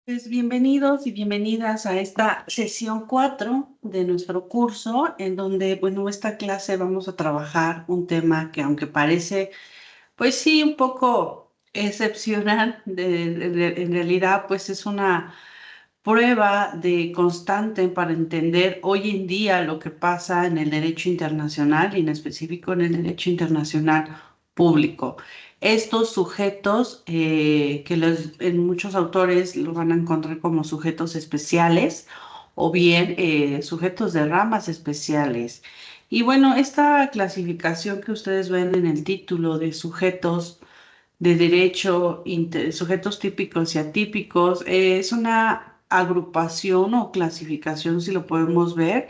Pues bienvenidos y bienvenidas a esta sesión 4 de nuestro curso, en donde, bueno, esta clase vamos a trabajar un tema que aunque parece, pues sí, un poco excepcional, en realidad, pues es una prueba de constante para entender hoy en día lo que pasa en el derecho internacional y en específico en el derecho internacional público. Estos sujetos, en muchos autores lo van a encontrar como sujetos especiales o bien sujetos de ramas especiales. Y bueno, esta clasificación que ustedes ven en el título de sujetos de derecho, sujetos típicos y atípicos, es una agrupación o clasificación, si lo podemos ver,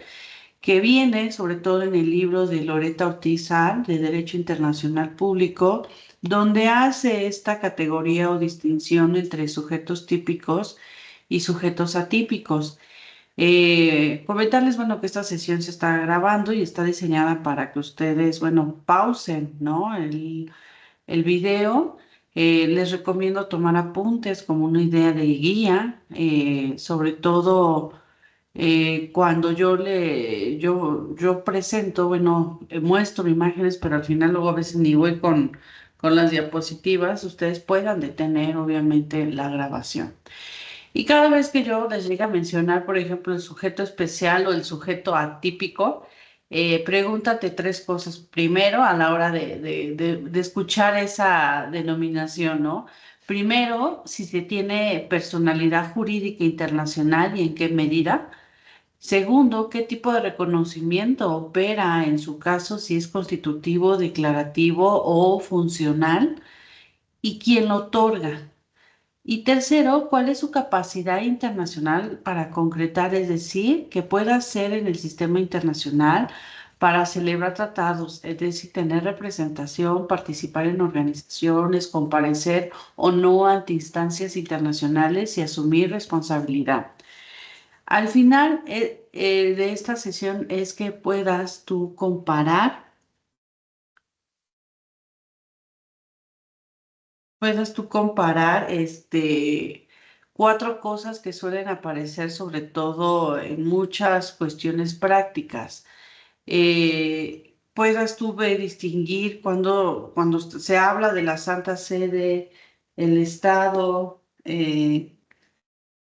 que viene sobre todo en el libro de Loretta Ortiz Hall, de Derecho Internacional Público, donde hace esta categoría o distinción entre sujetos típicos y sujetos atípicos. Comentarles, bueno, que esta sesión se está grabando y está diseñada para que ustedes, bueno, pausen, ¿no? El video. Les recomiendo tomar apuntes como una idea de guía, sobre todo cuando yo presento, bueno, muestro imágenes, pero al final luego a veces ni voy con las diapositivas, ustedes puedan detener obviamente la grabación. Y cada vez que yo les llegue a mencionar, por ejemplo, el sujeto especial o el sujeto atípico, pregúntate tres cosas. Primero, a la hora de escuchar esa denominación, ¿no? Primero, si se tiene personalidad jurídica internacional y en qué medida. Segundo, qué tipo de reconocimiento opera en su caso, si es constitutivo, declarativo o funcional, y quién lo otorga. Y tercero, ¿cuál es su capacidad internacional para concretar, es decir, que pueda hacer en el sistema internacional para celebrar tratados, es decir, tener representación, participar en organizaciones, comparecer o no ante instancias internacionales y asumir responsabilidad? Al final de esta sesión es que puedas tú comparar cuatro cosas que suelen aparecer sobre todo en muchas cuestiones prácticas. Puedas tú distinguir cuando se habla de la Santa Sede, el Estado,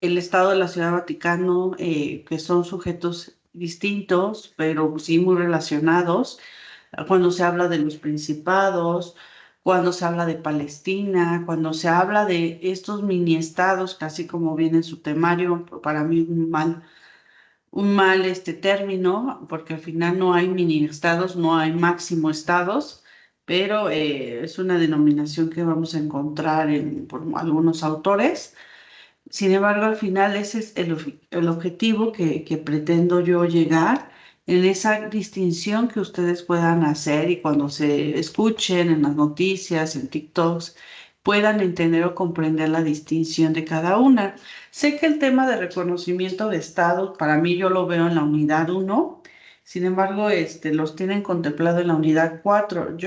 el Estado de la Ciudad Vaticano, que son sujetos distintos, pero sí muy relacionados, cuando se habla de los principados, cuando se habla de Palestina, cuando se habla de estos mini estados, casi como viene en su temario, para mí un mal término, porque al final no hay mini estados, no hay máximo estados, pero es una denominación que vamos a encontrar por algunos autores. Sin embargo, al final ese es el objetivo que pretendo yo llegar en esa distinción que ustedes puedan hacer y cuando se escuchen en las noticias, en TikToks, puedan entender o comprender la distinción de cada una. Sé que el tema de reconocimiento de Estado, para mí yo lo veo en la unidad uno. Sin embargo, los tienen contemplado en la unidad 4.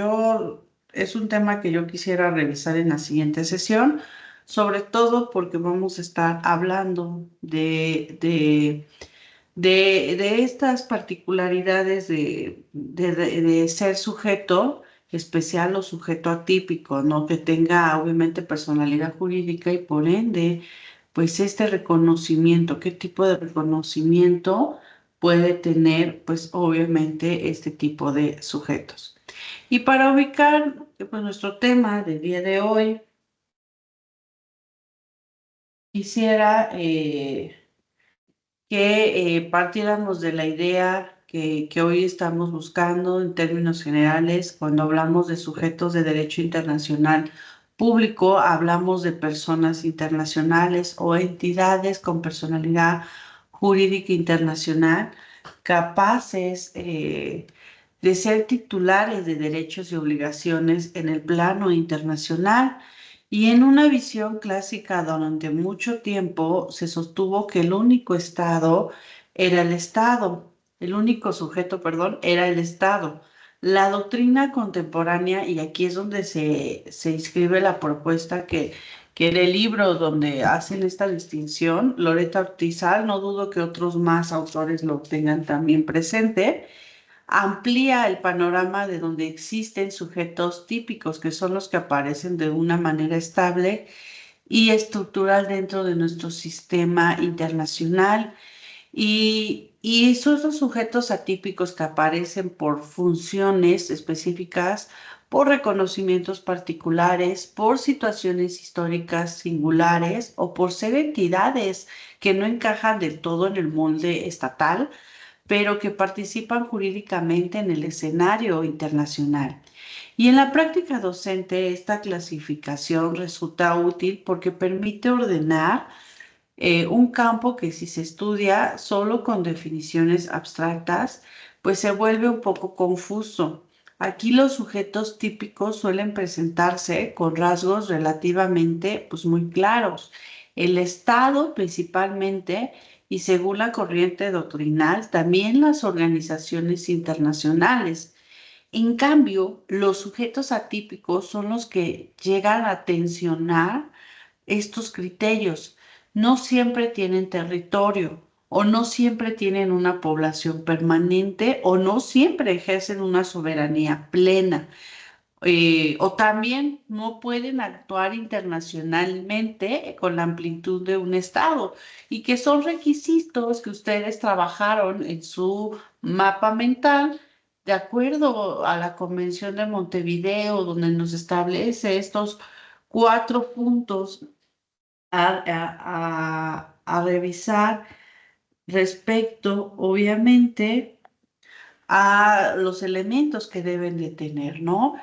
Es un tema que yo quisiera revisar en la siguiente sesión, sobre todo porque vamos a estar hablando de estas particularidades de ser sujeto especial o sujeto atípico, ¿no? Que tenga obviamente personalidad jurídica y por ende, pues este reconocimiento, qué tipo de reconocimiento puede tener, pues obviamente este tipo de sujetos. Y para ubicar, pues nuestro tema del día de hoy, quisiera que partiéramos de la idea que hoy estamos buscando en términos generales. Cuando hablamos de sujetos de derecho internacional público, hablamos de personas internacionales o entidades con personalidad jurídica internacional capaces de ser titulares de derechos y obligaciones en el plano internacional. Y en una visión clásica durante mucho tiempo se sostuvo que el único Estado era el Estado, el único sujeto, perdón, era el Estado. La doctrina contemporánea, y aquí es donde se inscribe la propuesta que que en el libro donde hacen esta distinción, Loretta Ortizal, no dudo que otros más autores lo tengan también presente, amplía el panorama de donde existen sujetos típicos, que son los que aparecen de una manera estable y estructural dentro de nuestro sistema internacional. Y son los sujetos atípicos que aparecen por funciones específicas, por reconocimientos particulares, por situaciones históricas singulares o por ser entidades que no encajan del todo en el molde estatal, pero que participan jurídicamente en el escenario internacional. Y en la práctica docente, esta clasificación resulta útil porque permite ordenar un campo que si se estudia solo con definiciones abstractas, pues se vuelve un poco confuso. Aquí los sujetos típicos suelen presentarse con rasgos relativamente pues, muy claros. El Estado principalmente y según la corriente doctrinal, también las organizaciones internacionales. En cambio, los sujetos atípicos son los que llegan a tensionar estos criterios. No siempre tienen territorio o no siempre tienen una población permanente o no siempre ejercen una soberanía plena. O también no pueden actuar internacionalmente con la amplitud de un Estado y que son requisitos que ustedes trabajaron en su mapa mental de acuerdo a la Convención de Montevideo, donde nos establece estos 4 puntos a revisar respecto, obviamente, a los elementos que deben de tener, ¿no?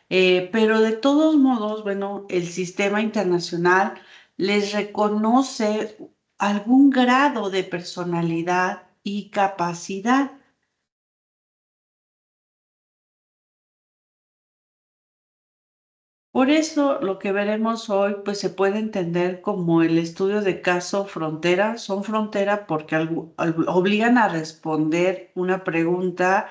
Pero de todos modos, bueno, el sistema internacional les reconoce algún grado de personalidad y capacidad. Por eso lo que veremos hoy pues se puede entender como el estudio de caso frontera. Son frontera porque obligan a responder una pregunta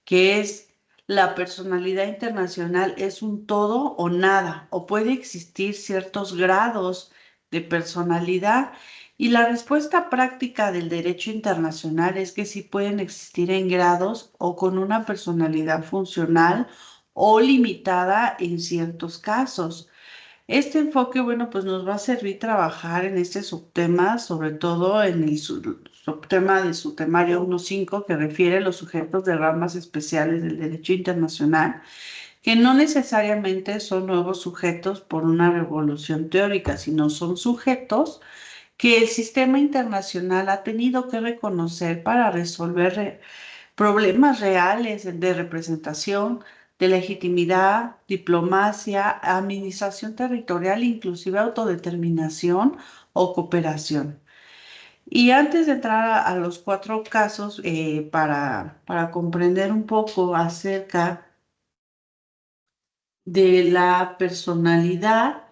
que es, ¿la personalidad internacional es un todo o nada? ¿O puede existir ciertos grados de personalidad? Y la respuesta práctica del derecho internacional es que sí pueden existir en grados o con una personalidad funcional o limitada en ciertos casos. Este enfoque, bueno, pues nos va a servir trabajar en este subtema, sobre todo en el subtema de su temario 1.5, que refiere a los sujetos de ramas especiales del derecho internacional, que no necesariamente son nuevos sujetos por una revolución teórica, sino son sujetos que el sistema internacional ha tenido que reconocer para resolver problemas reales de representación, de legitimidad, diplomacia, administración territorial, inclusive autodeterminación o cooperación. Y antes de entrar a los 4 casos, para comprender un poco acerca de la personalidad,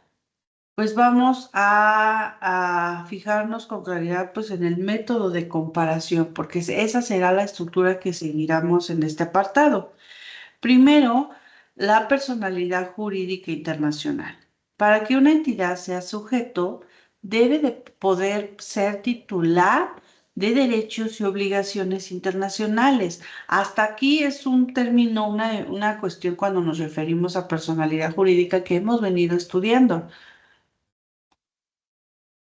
pues vamos a fijarnos con claridad pues, en el método de comparación, porque esa será la estructura que seguiremos en este apartado. Primero, la personalidad jurídica internacional. Para que una entidad sea sujeto, debe de poder ser titular de derechos y obligaciones internacionales. Hasta aquí es un término, una cuestión cuando nos referimos a personalidad jurídica que hemos venido estudiando.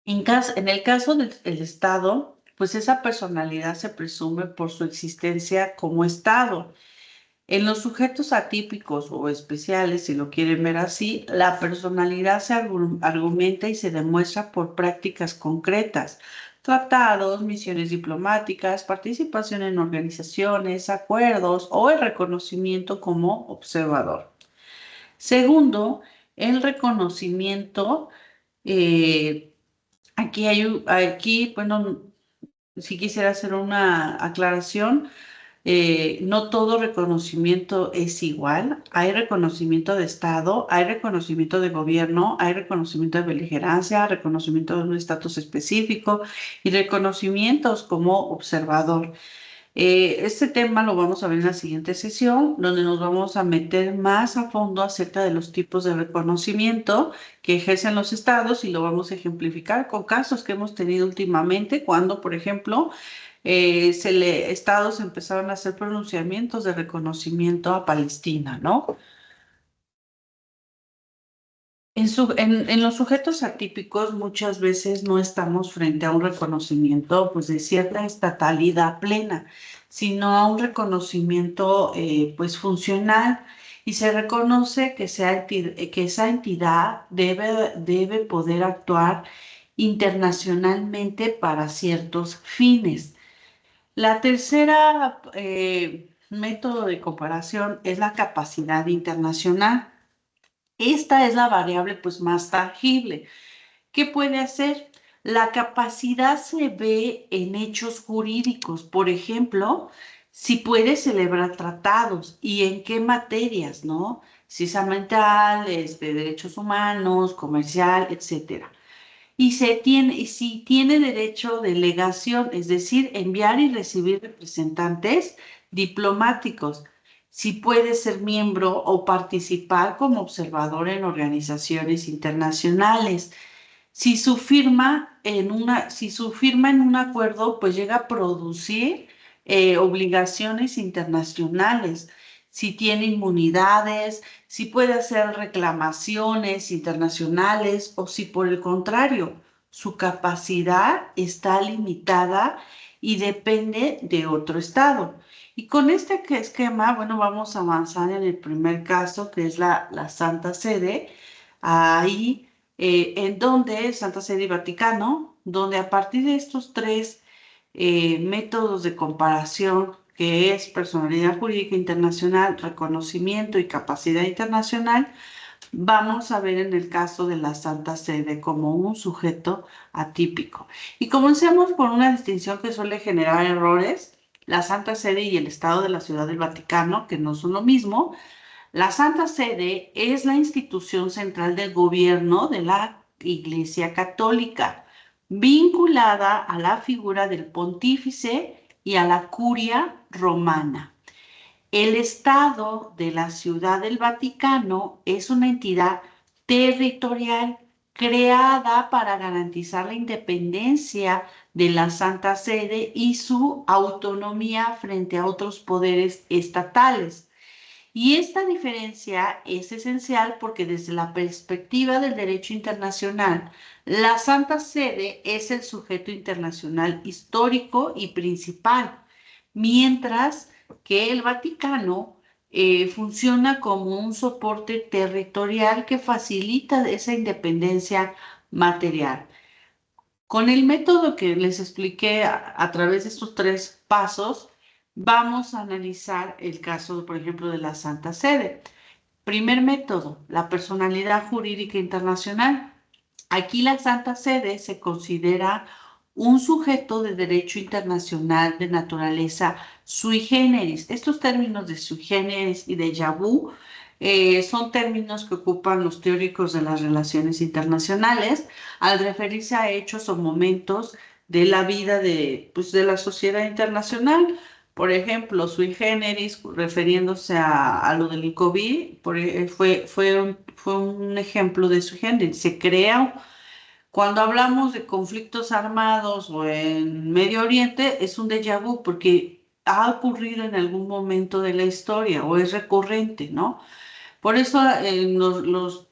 En el caso del Estado, pues esa personalidad se presume por su existencia como Estado. En los sujetos atípicos o especiales, si lo quieren ver así, la personalidad se argumenta y se demuestra por prácticas concretas, tratados, misiones diplomáticas, participación en organizaciones, acuerdos o el reconocimiento como observador. Segundo, el reconocimiento. eh, bueno, si quisiera hacer una aclaración. No todo reconocimiento es igual. Hay reconocimiento de Estado, hay reconocimiento de gobierno, hay reconocimiento de beligerancia, reconocimiento de un estatus específico y reconocimientos como observador. Este tema lo vamos a ver en la siguiente sesión, donde nos vamos a meter más a fondo acerca de los tipos de reconocimiento que ejercen los estados y lo vamos a ejemplificar con casos que hemos tenido últimamente, cuando, por ejemplo, estados empezaron a hacer pronunciamientos de reconocimiento a Palestina, ¿no? En los sujetos atípicos muchas veces no estamos frente a un reconocimiento pues, de cierta estatalidad plena, sino a un reconocimiento pues, funcional y se reconoce que, que esa entidad debe poder actuar internacionalmente para ciertos fines. La tercera método de comparación es la capacidad internacional. Esta es la variable pues más tangible. ¿Qué puede hacer? La capacidad se ve en hechos jurídicos. Por ejemplo, si puede celebrar tratados y en qué materias, ¿no? Si es ambiental, derechos humanos, comercial, etcétera. Y si tiene derecho de delegación, es decir, enviar y recibir representantes diplomáticos, si puede ser miembro o participar como observador en organizaciones internacionales. Si su firma en un acuerdo, pues llega a producir obligaciones internacionales, si tiene inmunidades, si puede hacer reclamaciones internacionales o si por el contrario, su capacidad está limitada y depende de otro estado. Y con este esquema, bueno, vamos a avanzar en el primer caso, que es la Santa Sede. Ahí en donde Santa Sede y Vaticano, donde a partir de estos tres métodos de comparación, que es personalidad jurídica internacional, reconocimiento y capacidad internacional, vamos a ver en el caso de la Santa Sede como un sujeto atípico. Y comencemos por una distinción que suele generar errores, la Santa Sede y el Estado de la Ciudad del Vaticano, que no son lo mismo. La Santa Sede es la institución central del gobierno de la Iglesia Católica, vinculada a la figura del pontífice y a la curia romana. El Estado de la Ciudad del Vaticano es una entidad territorial creada para garantizar la independencia de la Santa Sede y su autonomía frente a otros poderes estatales. Y esta diferencia es esencial porque desde la perspectiva del derecho internacional, la Santa Sede es el sujeto internacional histórico y principal, mientras que el Vaticano funciona como un soporte territorial que facilita esa independencia material. Con el método que les expliqué a través de estos tres pasos, vamos a analizar el caso, por ejemplo, de la Santa Sede. Primer método, la personalidad jurídica internacional. Aquí la Santa Sede se considera un sujeto de derecho internacional de naturaleza sui generis. Estos términos de sui generis y de déjà vu son términos que ocupan los teóricos de las relaciones internacionales al referirse a hechos o momentos de la vida pues, de la sociedad internacional. Por ejemplo, sui generis, refiriéndose a lo del COVID, fue un ejemplo de sui generis. Se crea, cuando hablamos de conflictos armados o en Medio Oriente, es un déjà vu porque ha ocurrido en algún momento de la historia o es recurrente, ¿no? Por eso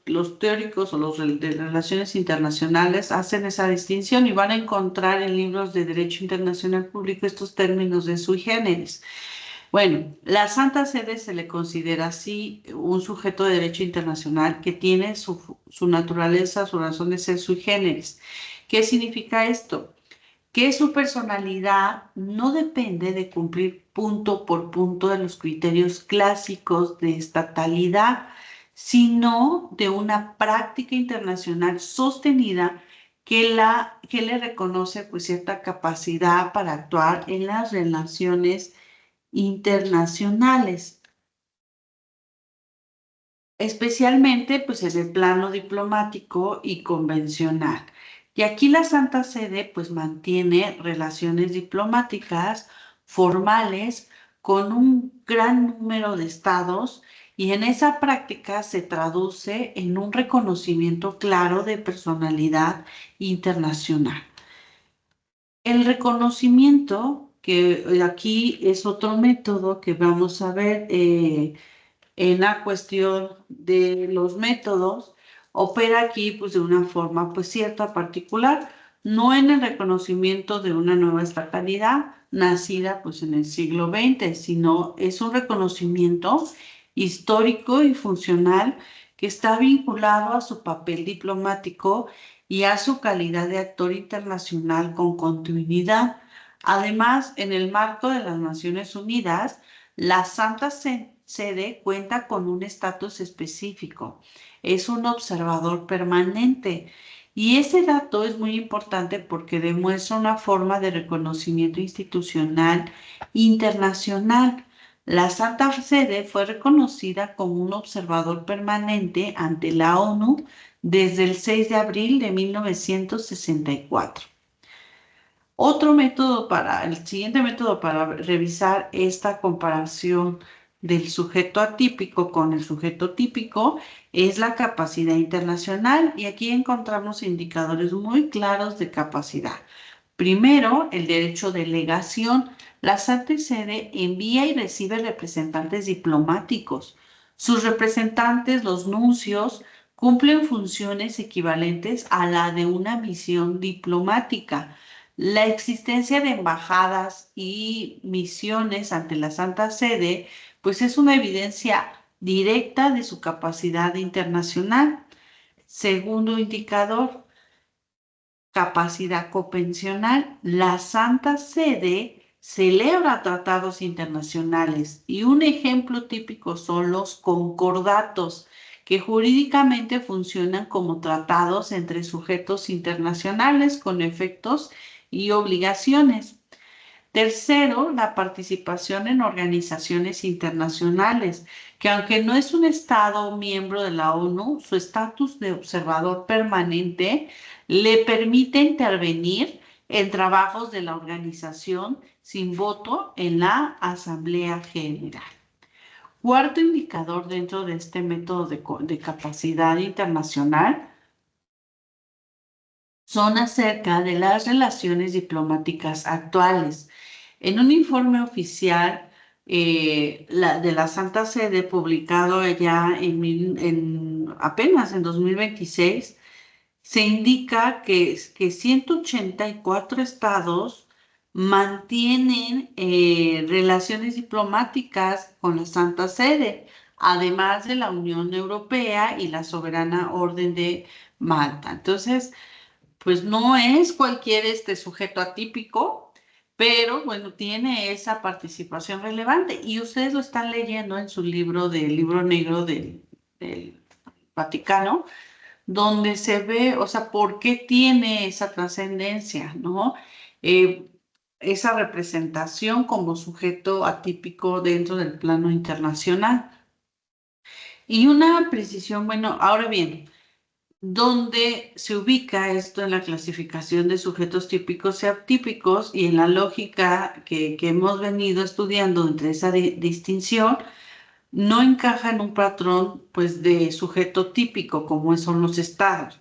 los teóricos o los de relaciones internacionales hacen esa distinción y van a encontrar en libros de Derecho Internacional Público estos términos de sui generis. Bueno, la Santa Sede se le considera así un sujeto de derecho internacional que tiene su naturaleza, su razón de ser sui generis. ¿Qué significa esto? Que su personalidad no depende de cumplir punto por punto de los criterios clásicos de estatalidad, sino de una práctica internacional sostenida que le reconoce pues, cierta capacidad para actuar en las relaciones internacionales, especialmente pues, en el plano diplomático y convencional. Y aquí la Santa Sede pues mantiene relaciones diplomáticas formales con un gran número de estados y en esa práctica se traduce en un reconocimiento claro de personalidad internacional. El reconocimiento, que aquí es otro método que vamos a ver en la cuestión de los métodos, opera aquí pues de una forma pues cierta, particular, no en el reconocimiento de una nueva estatalidad nacida pues en el siglo XX, sino es un reconocimiento histórico y funcional que está vinculado a su papel diplomático y a su calidad de actor internacional con continuidad. Además, en el marco de las Naciones Unidas, la Santa Sede cuenta con un estatus específico. Es un observador permanente. Y ese dato es muy importante porque demuestra una forma de reconocimiento institucional internacional. La Santa Sede fue reconocida como un observador permanente ante la ONU desde el 6 de abril de 1964. El siguiente método para revisar esta comparación del sujeto atípico con el sujeto típico es la capacidad internacional y aquí encontramos indicadores muy claros de capacidad. Primero, el derecho de legación. La Santa Sede envía y recibe representantes diplomáticos. Sus representantes, los nuncios, cumplen funciones equivalentes a la de una misión diplomática. La existencia de embajadas y misiones ante la Santa Sede, pues es una evidencia directa de su capacidad internacional. Segundo indicador, capacidad copensional. La Santa Sede celebra tratados internacionales y un ejemplo típico son los concordatos, que jurídicamente funcionan como tratados entre sujetos internacionales con efectos y obligaciones. Tercero, la participación en organizaciones internacionales, que aunque no es un Estado miembro de la ONU, su estatus de observador permanente le permite intervenir en trabajos de la organización sin voto en la Asamblea General. Cuarto indicador dentro de este método de capacidad internacional son acerca de las relaciones diplomáticas actuales. En un informe oficial de la Santa Sede, publicado ya apenas en 2026, se indica que 184 estados mantienen relaciones diplomáticas con la Santa Sede, además de la Unión Europea y la Soberana Orden de Malta. Entonces, pues no es cualquier sujeto atípico, pero bueno, tiene esa participación relevante y ustedes lo están leyendo en su libro negro del Vaticano, donde se ve, o sea, por qué tiene esa trascendencia, ¿no? Eh, esa representación como sujeto atípico dentro del plano internacional. Y una precisión, bueno, ahora bien, ¿dónde se ubica esto en la clasificación de sujetos típicos y atípicos y en la lógica que hemos venido estudiando entre esa distinción? No encaja en un patrón pues de sujeto típico como son los estados,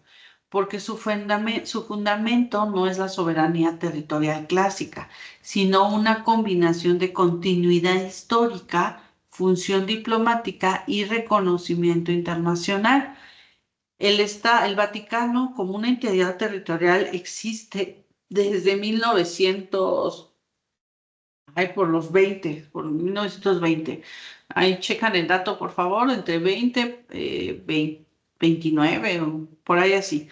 porque su fundamento no es la soberanía territorial clásica, sino una combinación de continuidad histórica, función diplomática y reconocimiento internacional. El Vaticano como una entidad territorial existe desde 1900, por 1920. Ahí checan el dato, por favor, entre 29 o por ahí así.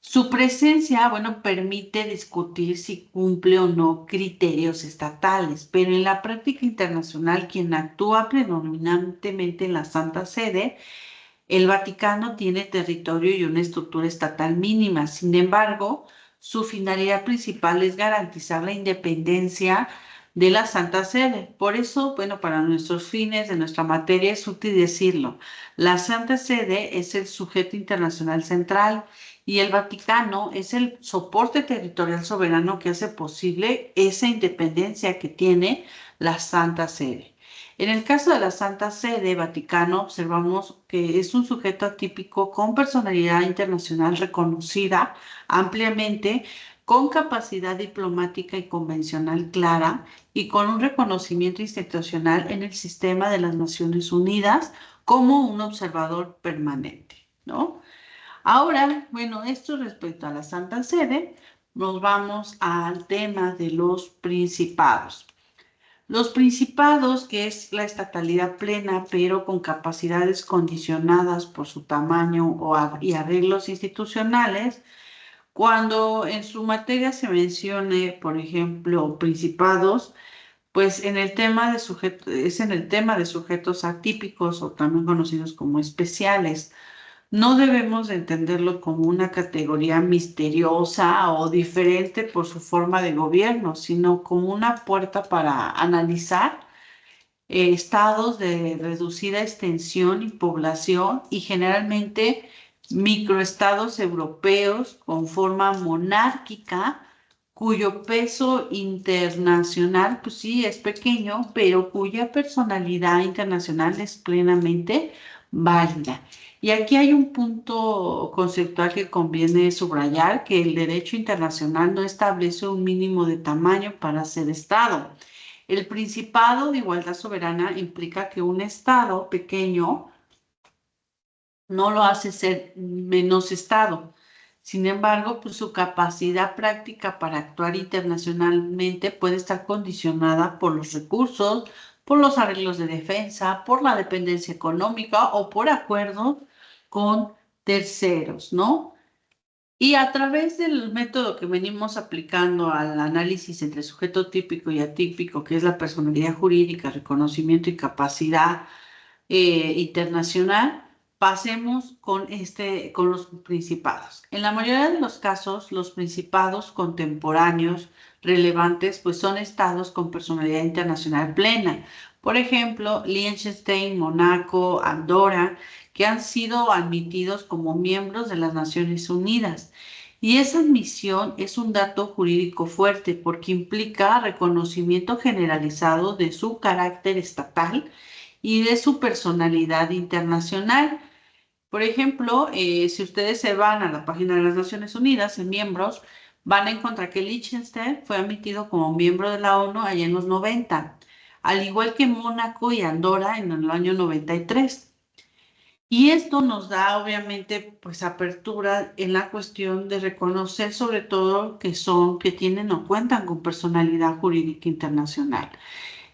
Su presencia, bueno, permite discutir si cumple o no criterios estatales, pero en la práctica internacional, quien actúa predominantemente en la Santa Sede, el Vaticano tiene territorio y una estructura estatal mínima. Sin embargo, su finalidad principal es garantizar la independencia de la Santa Sede. Por eso, bueno, para nuestros fines de nuestra materia es útil decirlo. La Santa Sede es el sujeto internacional central y el Vaticano es el soporte territorial soberano que hace posible esa independencia que tiene la Santa Sede. En el caso de la Santa Sede Vaticano, observamos que es un sujeto atípico con personalidad internacional reconocida ampliamente, con capacidad diplomática y convencional clara y con un reconocimiento institucional en el sistema de las Naciones Unidas como un observador permanente, ¿no? Ahora, bueno, esto respecto a la Santa Sede, nos vamos al tema de los principados. Los principados, que es la estatalidad plena, pero con capacidades condicionadas por su tamaño y arreglos institucionales, cuando en su materia se mencione, por ejemplo, principados, pues en el tema de es en el tema de sujetos atípicos o también conocidos como especiales. No debemos de entenderlo como una categoría misteriosa o diferente por su forma de gobierno, sino como una puerta para analizar estados de reducida extensión y población y generalmente microestados europeos con forma monárquica, cuyo peso internacional, pues sí, es pequeño, pero cuya personalidad internacional es plenamente válida. Y aquí hay un punto conceptual que conviene subrayar, que el derecho internacional no establece un mínimo de tamaño para ser Estado. El principado de igualdad soberana implica que un Estado pequeño no lo hace ser menos Estado. Sin embargo, pues su capacidad práctica para actuar internacionalmente puede estar condicionada por los recursos, por los arreglos de defensa, por la dependencia económica o por acuerdos con terceros, ¿no? Y a través del método que venimos aplicando al análisis entre sujeto típico y atípico, que es la personalidad jurídica, reconocimiento y capacidad internacional, pasemos con los principados. En la mayoría de los casos, los principados contemporáneos relevantes, pues son estados con personalidad internacional plena. Por ejemplo, Liechtenstein, Mónaco, Andorra, que han sido admitidos como miembros de las Naciones Unidas. Y esa admisión es un dato jurídico fuerte porque implica reconocimiento generalizado de su carácter estatal y de su personalidad internacional. Por ejemplo, si ustedes se van a la página de las Naciones Unidas, en miembros, van a encontrar que Liechtenstein fue admitido como miembro de la ONU allá en los 90, al igual que Mónaco y Andorra en el año 93. Y esto nos da obviamente pues apertura en la cuestión de reconocer sobre todo que tienen o cuentan con personalidad jurídica internacional.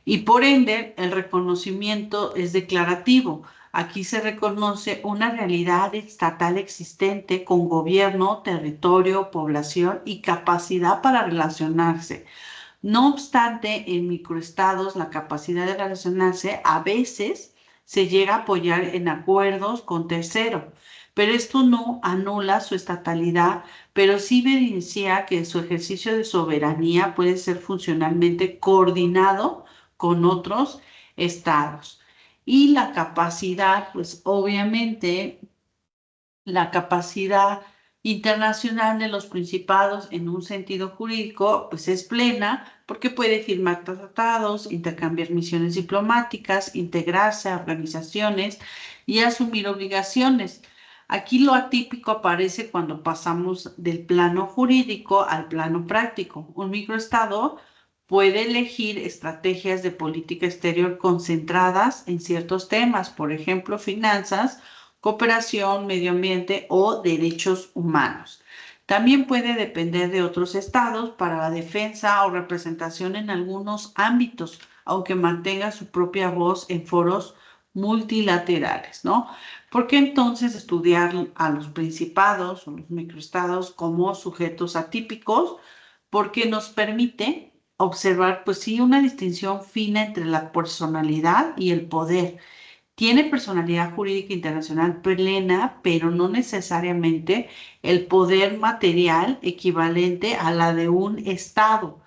Y por ende, el reconocimiento es declarativo. Aquí se reconoce una realidad estatal existente con gobierno, territorio, población y capacidad para relacionarse. No obstante, en microestados la capacidad de relacionarse a veces se llega a apoyar en acuerdos con tercero, pero esto no anula su estatalidad, pero sí evidencia que su ejercicio de soberanía puede ser funcionalmente coordinado con otros estados. Y la capacidad, pues obviamente la capacidad internacional de los principados en un sentido jurídico, pues es plena porque puede firmar tratados, intercambiar misiones diplomáticas, integrarse a organizaciones y asumir obligaciones. Aquí lo atípico aparece cuando pasamos del plano jurídico al plano práctico. Un microestado puede elegir estrategias de política exterior concentradas en ciertos temas, por ejemplo, finanzas, cooperación, medio ambiente o derechos humanos. También puede depender de otros estados para la defensa o representación en algunos ámbitos, aunque mantenga su propia voz en foros multilaterales, ¿no? ¿Por qué entonces estudiar a los principados o los microestados como sujetos atípicos? Porque nos permite observar, pues sí, una distinción fina entre la personalidad y el poder. Tiene personalidad jurídica internacional plena, pero no necesariamente el poder material equivalente a la de un Estado.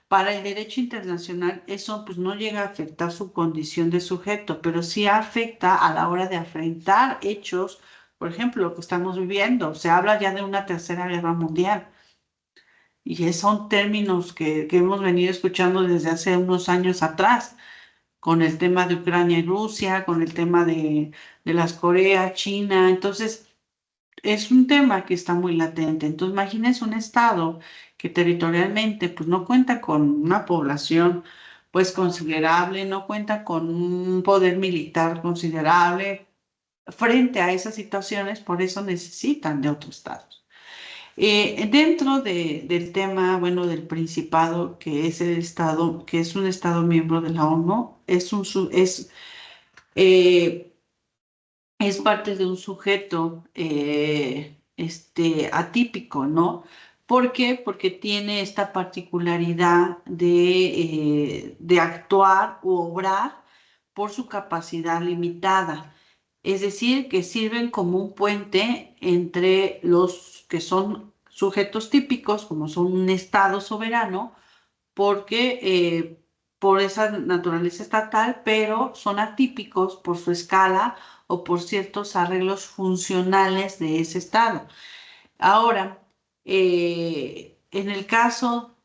Para el derecho internacional, eso pues no llega a afectar su condición de sujeto, pero sí afecta a la hora de afrontar hechos por ejemplo, lo que estamos viviendo. Se habla ya de una tercera guerra mundial y son términos que hemos venido escuchando desde hace unos años atrás, con el tema de Ucrania y Rusia, con el tema de las Corea, China. Entonces, es un tema que está muy latente. Entonces, imagínense un estado que territorialmente pues no cuenta con una población pues considerable, no cuenta con un poder militar considerable frente a esas situaciones, por eso necesitan de otros estados. Dentro del tema, bueno, del Principado, que es el estado, que es un estado miembro de la ONU, eh, es parte de un sujeto atípico, ¿no? ¿Por qué? Porque tiene esta particularidad de actuar u obrar por su capacidad limitada. Es decir, que sirven como un puente entre los que son sujetos típicos, como son un Estado soberano, porque por esa naturaleza estatal, pero son atípicos por su escala o por ciertos arreglos funcionales de ese estado. Ahora, en el caso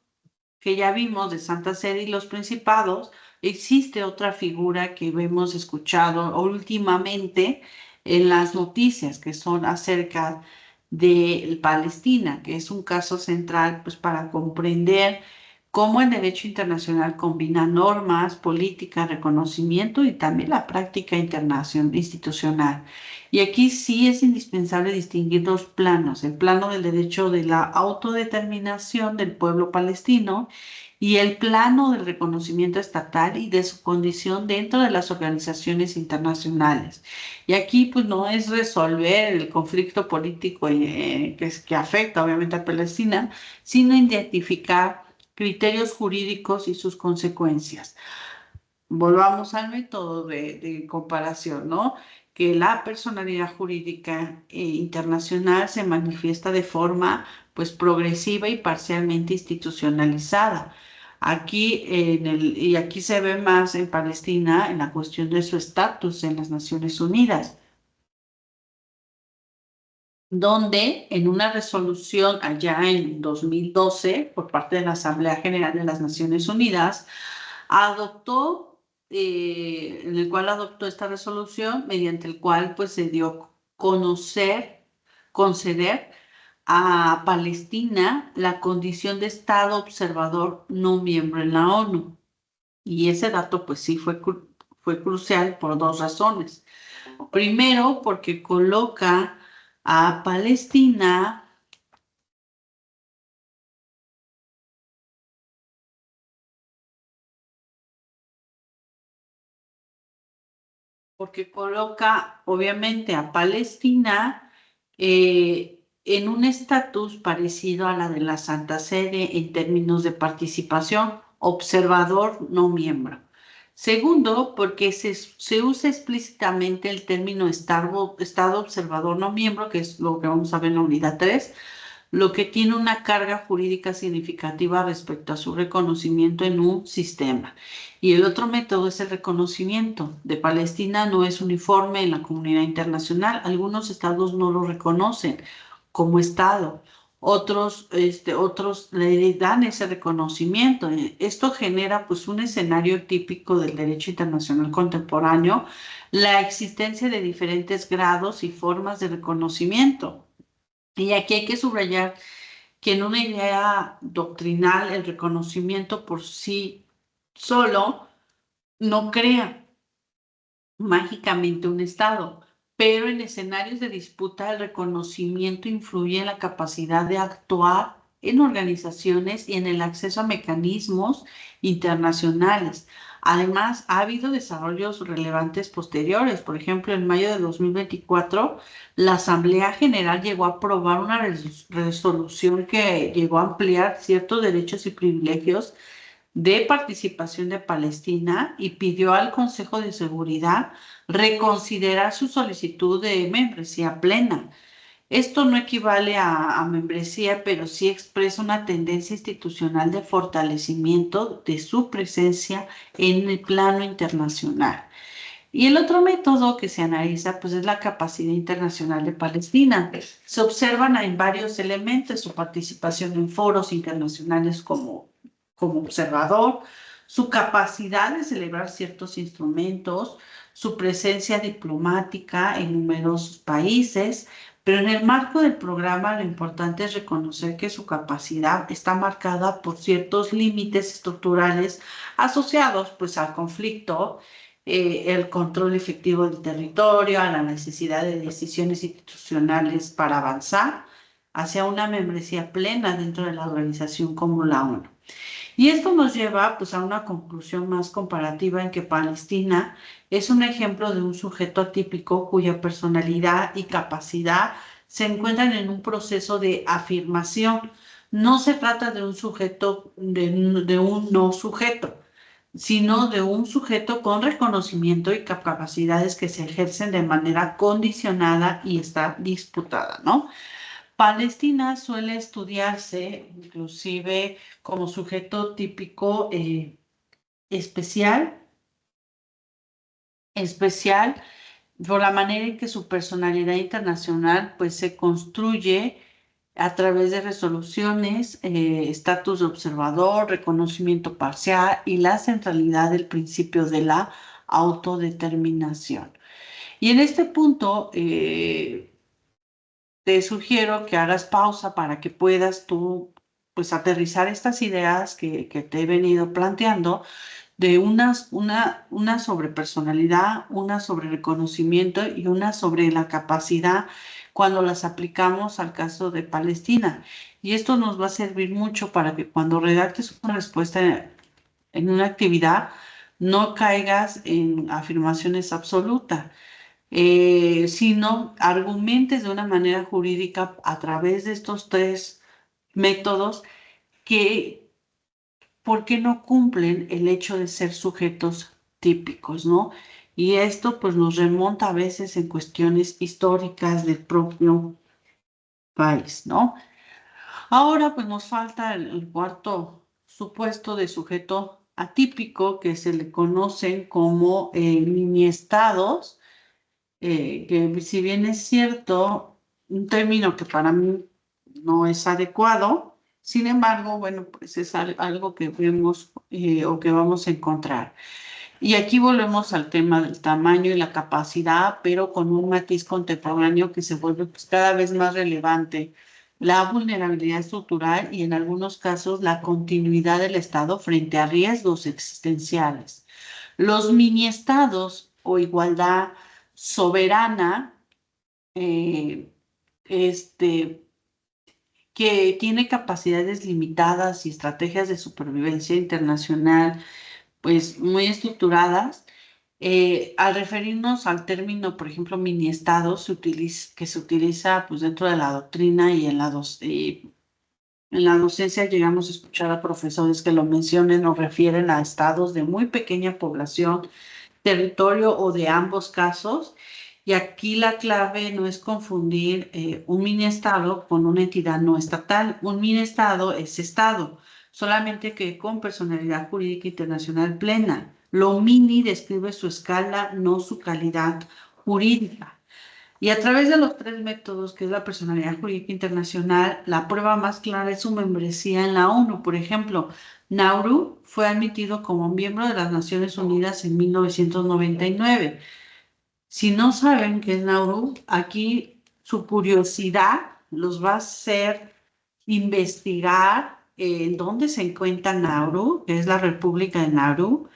que ya vimos de Santa Sede y los Principados, existe otra figura que hemos escuchado últimamente en las noticias, que son acerca de Palestina, que es un caso central pues, para comprender cómo el derecho internacional combina normas, política, reconocimiento y también la práctica institucional. Y aquí sí es indispensable distinguir dos planos, el plano del derecho de la autodeterminación del pueblo palestino y el plano del reconocimiento estatal y de su condición dentro de las organizaciones internacionales. Y aquí pues no es resolver el conflicto político que afecta obviamente a Palestina, sino identificar criterios jurídicos y sus consecuencias. Volvamos al método de comparación, ¿no? Que la personalidad jurídica internacional se manifiesta de forma pues progresiva y parcialmente institucionalizada. Y aquí se ve más en Palestina en la cuestión de su estatus en las Naciones Unidas, donde en una resolución allá en 2012 por parte de la Asamblea General de las Naciones Unidas, en el cual adoptó esta resolución, mediante el cual pues se dio conceder a Palestina la condición de Estado observador no miembro en la ONU. Y ese dato pues sí fue crucial por dos razones. Primero, porque coloca a Palestina porque coloca obviamente a Palestina en un estatus parecido a la de la Santa Sede en términos de participación, observador no miembro. Segundo, porque se usa explícitamente el término Estado observador no miembro, que es lo que vamos a ver en la unidad 3, lo que tiene una carga jurídica significativa respecto a su reconocimiento en un sistema. Y el otro método es el reconocimiento. De Palestina no es uniforme en la comunidad internacional. Algunos estados no lo reconocen como estado. Otros le dan ese reconocimiento. Esto genera pues un escenario típico del derecho internacional contemporáneo, la existencia de diferentes grados y formas de reconocimiento. Y aquí hay que subrayar que en una idea doctrinal el reconocimiento por sí solo no crea mágicamente un Estado, pero en escenarios de disputa el reconocimiento influye en la capacidad de actuar en organizaciones y en el acceso a mecanismos internacionales. Además, ha habido desarrollos relevantes posteriores. Por ejemplo, en mayo de 2024, la Asamblea General llegó a aprobar una resolución que llegó a ampliar ciertos derechos y privilegios de participación de Palestina y pidió al Consejo de Seguridad reconsiderar su solicitud de membresía plena. Esto no equivale a membresía, pero sí expresa una tendencia institucional de fortalecimiento de su presencia en el plano internacional. Y el otro método que se analiza, pues, es la capacidad internacional de Palestina. Se observan en varios elementos: su participación en foros internacionales como observador, su capacidad de celebrar ciertos instrumentos, su presencia diplomática en numerosos países. Pero en el marco del programa, lo importante es reconocer que su capacidad está marcada por ciertos límites estructurales asociados, pues, al conflicto, el control efectivo del territorio, a la necesidad de decisiones institucionales para avanzar hacia una membresía plena dentro de la organización como la ONU. Y esto nos lleva, pues, a una conclusión más comparativa, en que Palestina es un ejemplo de un sujeto atípico cuya personalidad y capacidad se encuentran en un proceso de afirmación. No se trata de un sujeto, de un no sujeto, sino de un sujeto con reconocimiento y capacidades que se ejercen de manera condicionada y está disputada, ¿no? Palestina suele estudiarse inclusive como sujeto típico, especial, especial por la manera en que su personalidad internacional, pues, se construye a través de resoluciones, estatus de observador, reconocimiento parcial y la centralidad del principio de la autodeterminación. Y en este punto, te sugiero que hagas pausa para que puedas tú, pues, aterrizar estas ideas que te he venido planteando, de una sobre personalidad, una sobre reconocimiento y una sobre la capacidad cuando las aplicamos al caso de Palestina. Y esto nos va a servir mucho para que cuando redactes una respuesta en una actividad, no caigas en afirmaciones absolutas, sino argumentes de una manera jurídica a través de estos tres métodos, que por qué no cumplen el hecho de ser sujetos típicos, ¿no? Y esto, pues, nos remonta a veces en cuestiones históricas del propio país, ¿no? Ahora, pues, nos falta el cuarto supuesto de sujeto atípico, que se le conocen como mini estados, que, si bien es cierto, un término que para mí no es adecuado, sin embargo, bueno, pues es algo que vemos, o que vamos a encontrar. Y aquí volvemos al tema del tamaño y la capacidad, pero con un matiz contemporáneo que se vuelve, pues, cada vez más relevante: la vulnerabilidad estructural y, en algunos casos, la continuidad del Estado frente a riesgos existenciales. Los mini estados o igualdad soberana, eh, este, que tiene capacidades limitadas y estrategias de supervivencia internacional, pues, muy estructuradas. Al referirnos al término, por ejemplo, mini estados, que se utiliza, pues, dentro de la doctrina y en la docencia, llegamos a escuchar a profesores que lo mencionen o refieren a estados de muy pequeña población, territorio o de ambos casos. Y aquí la clave no es confundir un mini estado con una entidad no estatal. Un mini estado es estado, solamente que con personalidad jurídica internacional plena. Lo mini describe su escala, no su calidad jurídica. Y a través de los tres métodos, que es la personalidad jurídica internacional, la prueba más clara es su membresía en la ONU. Por ejemplo, Nauru fue admitido como miembro de las Naciones Unidas en 1999. Si no saben qué es Nauru, aquí su curiosidad los va a hacer investigar en dónde se encuentra Nauru, que es la República de Nauru.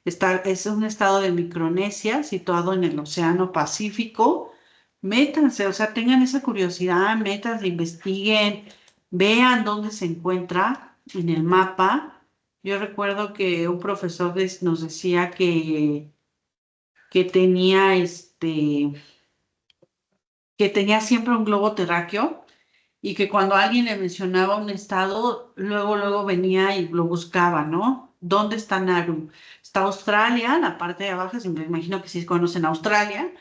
Es un estado de Micronesia situado en el Océano Pacífico. Métanse, o sea, tengan esa curiosidad, métanse, investiguen, vean dónde se encuentra en el mapa. Yo recuerdo que un profesor nos decía que tenía que tenía siempre un globo terráqueo, y que cuando alguien le mencionaba un estado, luego venía y lo buscaba, ¿no? ¿Dónde está Nauru? Está Australia, la parte de abajo, me imagino que sí conocen Australia.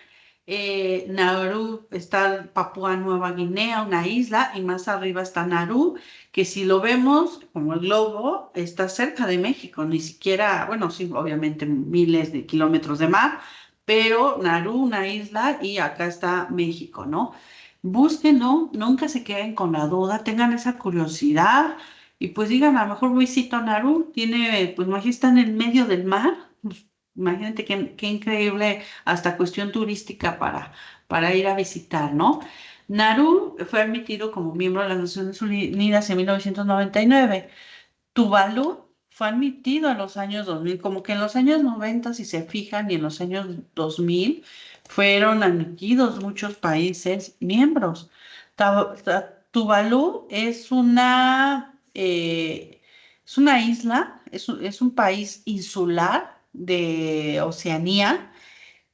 Nauru está Papúa Nueva Guinea, una isla, y más arriba está Nauru, que si lo vemos como el globo, está cerca de México, ni siquiera, bueno, sí, obviamente miles de kilómetros de mar, pero Nauru, una isla, y acá está México, ¿no? Búsquenlo, nunca se queden con la duda, tengan esa curiosidad y pues digan, a lo mejor visito Nauru, tiene, pues imagínate, está en el medio del mar, pues, imagínate qué increíble, hasta cuestión turística para ir a visitar, ¿no? Nauru fue admitido como miembro de las Naciones Unidas en 1999. Tuvalu fue admitido en los años 2000, como que en los años 90, si se fijan, y en los años 2000 fueron admitidos muchos países miembros. Tuvalu es una isla, es un país insular de Oceanía,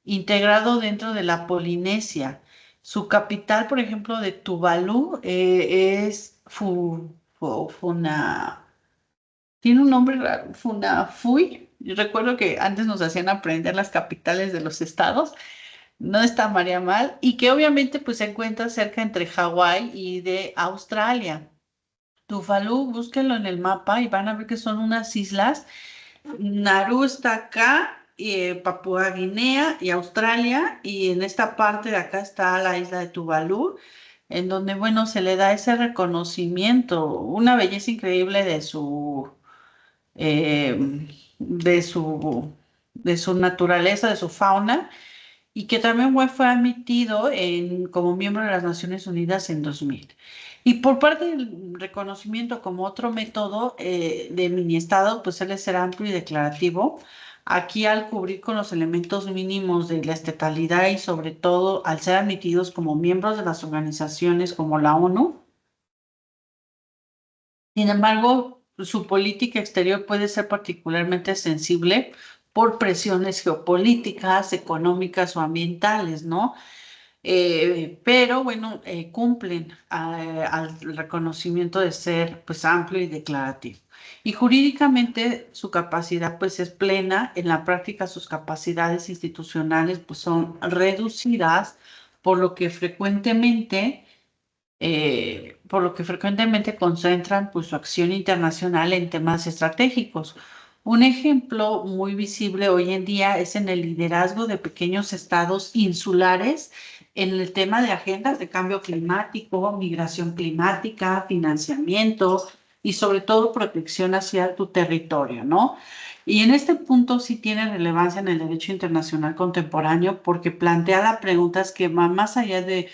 integrado dentro de la Polinesia. Su capital, por ejemplo, de Tuvalu es tiene un nombre raro, Funafui. Yo recuerdo que antes nos hacían aprender las capitales de los estados. No está María Mal. Y que obviamente pues se encuentra cerca entre Hawái y de Australia. Tuvalu, búsquenlo en el mapa y van a ver que son unas islas. Nauru está acá, Papúa Guinea y Australia. Y en esta parte de acá está la isla de Tuvalu, en donde, bueno, se le da ese reconocimiento, una belleza increíble eh, de su, de su naturaleza, de su fauna, y que también fue admitido como miembro de las Naciones Unidas en 2000. Y por parte del reconocimiento como otro método de mini-estado, pues suele ser amplio y declarativo. Aquí al cubrir con los elementos mínimos de la estatalidad y sobre todo al ser admitidos como miembros de las organizaciones como la ONU. Sin embargo, su política exterior puede ser particularmente sensible por presiones geopolíticas, económicas o ambientales, ¿no? Pero bueno, cumplen al reconocimiento de ser pues amplio y declarativo. Y jurídicamente su capacidad pues es plena, en la práctica sus capacidades institucionales pues son reducidas, por lo que frecuentemente concentran pues, su acción internacional en temas estratégicos. Un ejemplo muy visible hoy en día es en el liderazgo de pequeños estados insulares en el tema de agendas de cambio climático, migración climática, financiamiento y sobre todo protección hacia tu territorio, ¿no? Y en este punto sí tiene relevancia en el derecho internacional contemporáneo porque plantea preguntas que van más allá de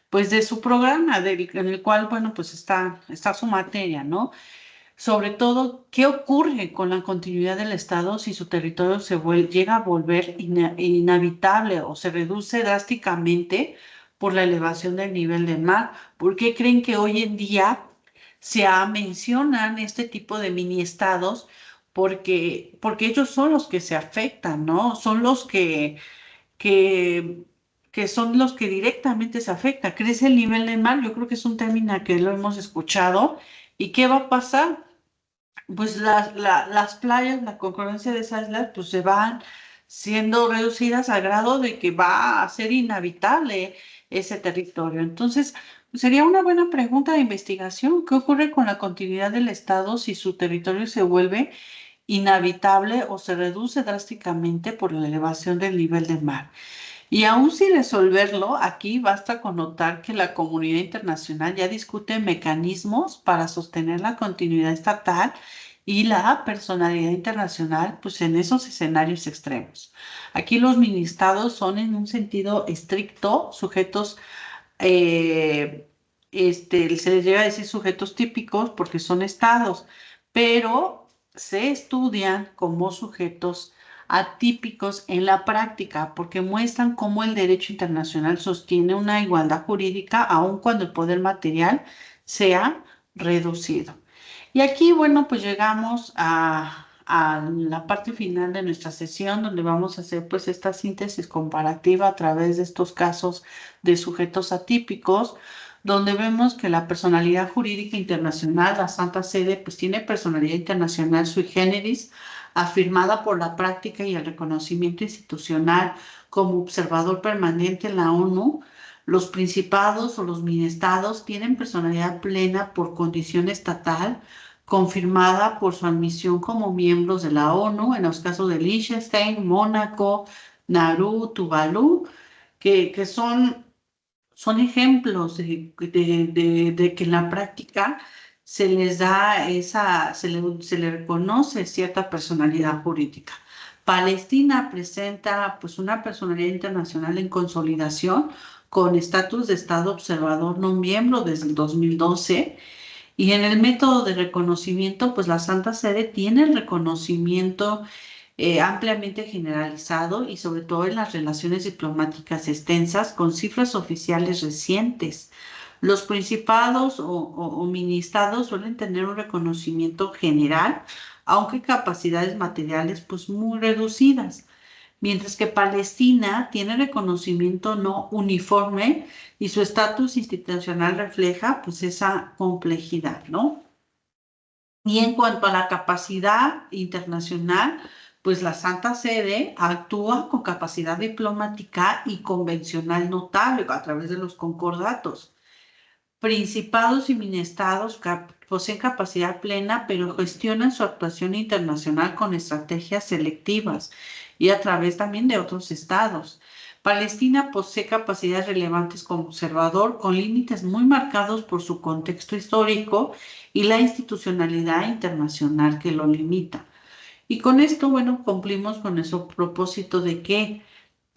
pues de su programa, en el cual, bueno, pues está su materia, ¿no? Sobre todo, ¿qué ocurre con la continuidad del Estado si su territorio llega a volver inhabitable o se reduce drásticamente por la elevación del nivel del mar? ¿Por qué creen que hoy en día mencionan este tipo de mini estados? Porque ellos son los que se afectan, ¿no? Son los que, que son los que directamente se afecta. Crece el nivel del mar, yo creo que es un término que lo hemos escuchado. ¿Y qué va a pasar? Pues las playas, la concurrencia de esas islas, pues se van siendo reducidas a grado de que va a ser inhabitable ese territorio. Entonces, pues, sería una buena pregunta de investigación. ¿Qué ocurre con la continuidad del Estado si su territorio se vuelve inhabitable o se reduce drásticamente por la elevación del nivel del mar? Y aún sin resolverlo, aquí basta con notar que la comunidad internacional ya discute mecanismos para sostener la continuidad estatal y la personalidad internacional, pues en esos escenarios extremos. Aquí los ministados son en un sentido estricto sujetos, eh, se les llega a decir sujetos típicos porque son estados, pero se estudian como sujetos atípicos en la práctica porque muestran cómo el derecho internacional sostiene una igualdad jurídica aun cuando el poder material sea reducido. Y aquí, bueno, pues llegamos a la parte final de nuestra sesión donde vamos a hacer pues esta síntesis comparativa a través de estos casos de sujetos atípicos, donde vemos que la personalidad jurídica internacional, la Santa Sede, pues tiene personalidad internacional sui generis, afirmada por la práctica y el reconocimiento institucional como observador permanente en la ONU. Los principados o los minestados tienen personalidad plena por condición estatal, confirmada por su admisión como miembros de la ONU, en los casos de Liechtenstein, Mónaco, Nauru, Tuvalu, que son ejemplos de que en la práctica se les da se le reconoce cierta personalidad jurídica. Palestina presenta pues una personalidad internacional en consolidación con estatus de Estado observador no miembro desde el 2012 y en el método de reconocimiento pues la Santa Sede tiene el reconocimiento ampliamente generalizado y sobre todo en las relaciones diplomáticas extensas con cifras oficiales recientes. Los principados o ministados suelen tener un reconocimiento general, aunque capacidades materiales pues muy reducidas, mientras que Palestina tiene reconocimiento no uniforme y su estatus institucional refleja pues esa complejidad, ¿no? Y en cuanto a la capacidad internacional, pues la Santa Sede actúa con capacidad diplomática y convencional notable a través de los concordatos. Principados y ministados poseen capacidad plena, pero gestionan su actuación internacional con estrategias selectivas y a través también de otros estados. Palestina posee capacidades relevantes como observador, con límites muy marcados por su contexto histórico y la institucionalidad internacional que lo limita. Y con esto, bueno, cumplimos con ese propósito de que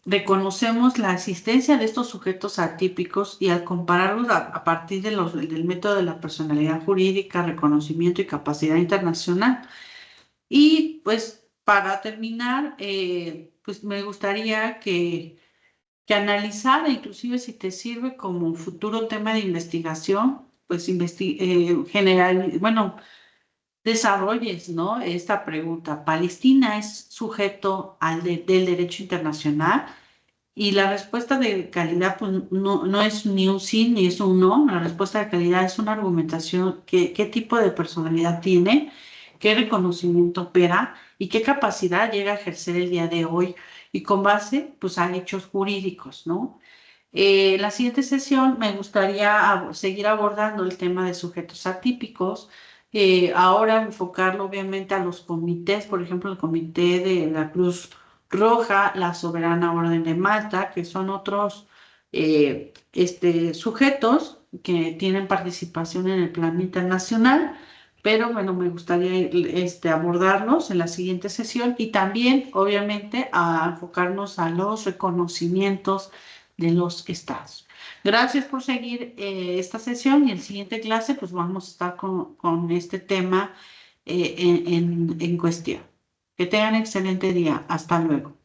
reconocemos la existencia de estos sujetos atípicos y al compararlos a partir de del método de la personalidad jurídica, reconocimiento y capacidad internacional. Y pues para terminar, pues me gustaría que analizara, inclusive si te sirve como un futuro tema de investigación, pues general, bueno, desarrolles, ¿no? Esta pregunta. ¿Palestina es sujeto del derecho internacional? Y la respuesta de calidad, pues no es ni un sí ni es un no. La respuesta de calidad es una argumentación, qué tipo de personalidad tiene, qué reconocimiento opera y qué capacidad llega a ejercer el día de hoy y con base, pues, a hechos jurídicos, ¿no? La siguiente sesión me gustaría seguir abordando el tema de sujetos atípicos. Ahora enfocarlo obviamente a los comités, por ejemplo, el comité de la Cruz Roja, la Soberana Orden de Malta, que son otros sujetos que tienen participación en el plano internacional. Pero bueno, me gustaría abordarlos en la siguiente sesión y también, obviamente, a enfocarnos a los reconocimientos de los estados. Gracias por seguir esta sesión y en siguiente clase pues vamos a estar con este tema en cuestión. Que tengan excelente día. Hasta luego.